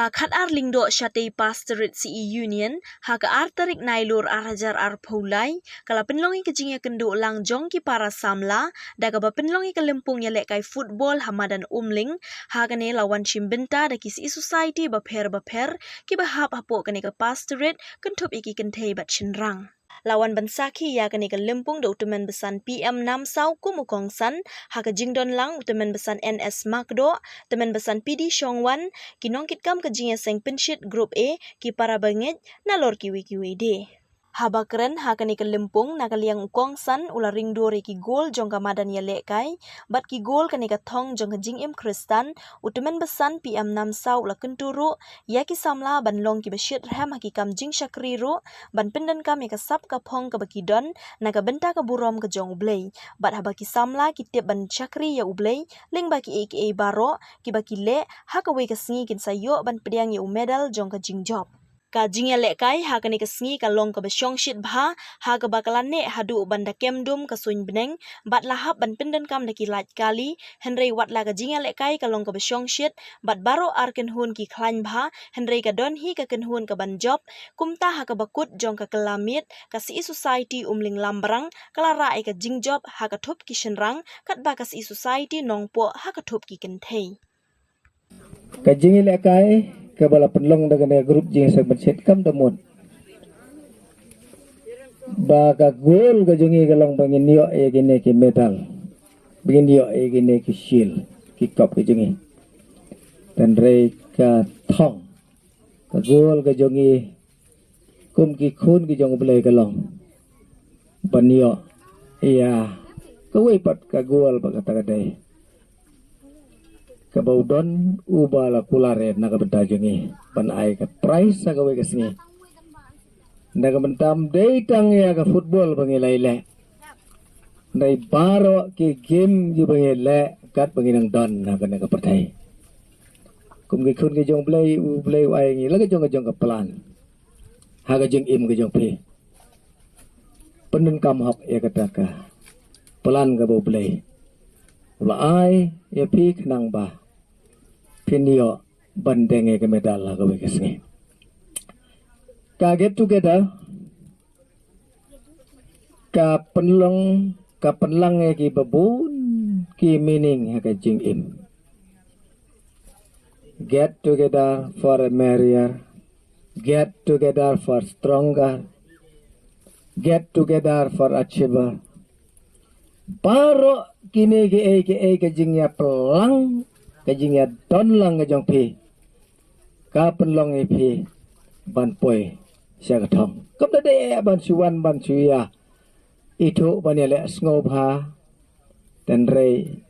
Ka khat ar lingdo syate pastorit CE Union ha ka ar tarik nailur ar hajar ar paulai kala penlongi kejingya kendo lang jong ki para samla da ka ba penlongi ka lempung ya lek kai football hamadan umling ha ka ne lawan chimbenta da ki si society ba pher ki ba hap hapo ka ne ka pastorit kentup iki kentei bat chinrang. Lawan bansaki ya kani ka lempung da utemen besan PM Nam Sau kumukong san ha ka jingdon lang utemen besan NS Makdo temen besan PD Shongwan kinongkit kam ka jingya seng penshit group A ki para bangit nalor kiwi de. Haba keren ha kani ka lempung na kaliang ukong san ula ring dore ki gol jong ka madan ya lekai bat ki gol kani ka thong jong ka jing im Kristan utemen besan PM Nam Sau ula kenturu ya ki samla ban long ki bashit ram ha ki kam jing shakri ru ban pendan kam ya ka sap ka phong ka baki don na ka benta ka burom ka jong ublay bat haba ki samla ki tip ban shakri ya ublay ling baki aka baro ki baki le ha ka we ka sngi kin sayo ban pediang ya medal jong ka jing job. Ka jingya lekai ha kani ka sngi ka long ka basyong shit bha ha ka bakalan ne hadu banda kemdum ka suin beneng bat lahap ban pendan kam da ki laj kali henry wat la ka jingya lekai ka long ka basyong shit bat baro arken hun ki khlain bha henry ka don hi ka ken hun ka ban job kumta ha ka bakut jong ka kelamit ka si society umling lambrang kala ra ka jing job ha ka thup ki shenrang kat ba ka si society nongpo ha ka thup ki kenthei. Ka jingya lekai ka bala penlong daga grup jing sa bencet kam damut ba ka gol ka jungi ka long bangin yo e gine ki metal bangin yo e gine ki shield ki kop ka jungi dan rei ka thong ka gol ka jungi kum ki khun ki jong blai ka long ban yo iya ka wei pat ka gol ba ka tagadai kabaudon ubala kulare naga bentajongi pan ai ka price sa gawe kasni naga bentam deitang ya ka football bangilaile nai baro ki game ji bangile kat banginang don naga naga pertai kum ki khun ki jong play u play ai ngi la ka jong ka plan ha ka jing im ka jong phi penun kam hok ya kataka plan ka bo play la ai ya phi khnang ba pinio bandenge ke medal la gawe kesni ka get together ka penlang ki babun ki meaning ha ka jing im get together for a merrier get together for stronger get together for achiever paro kini ke jingya pelang kajingya don lang ka jong phi ka penlong e phi ban poi sia ka thong kom da de ban suwan ban suya itu ban ya le sngo bha dan rei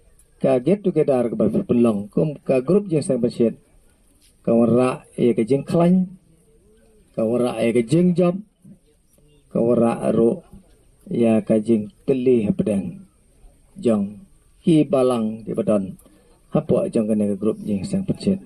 ka get together ka ban penlong kum ka group jing sang bencet ka wara e ka jing klan ka wara e ka jing job ka wara ro ya ka jing teli pedang jong ki balang di badon hapo jong kene grup jing sang pencet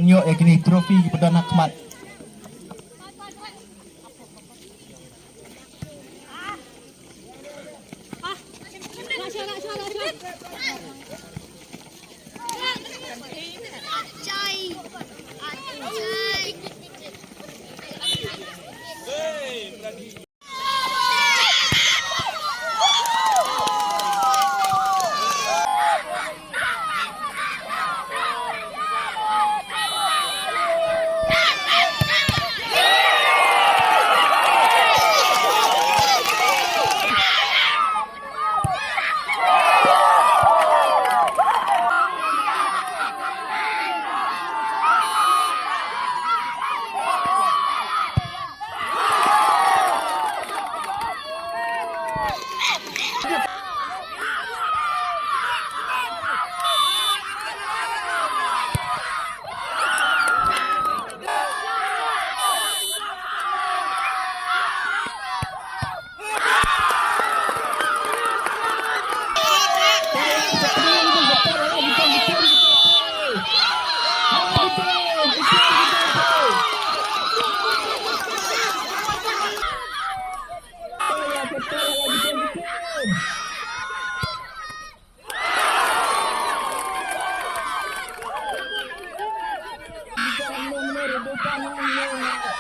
penyo ekni trofi Perdana Khmat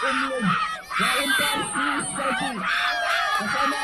umum yang umpan si Selvi. Bersama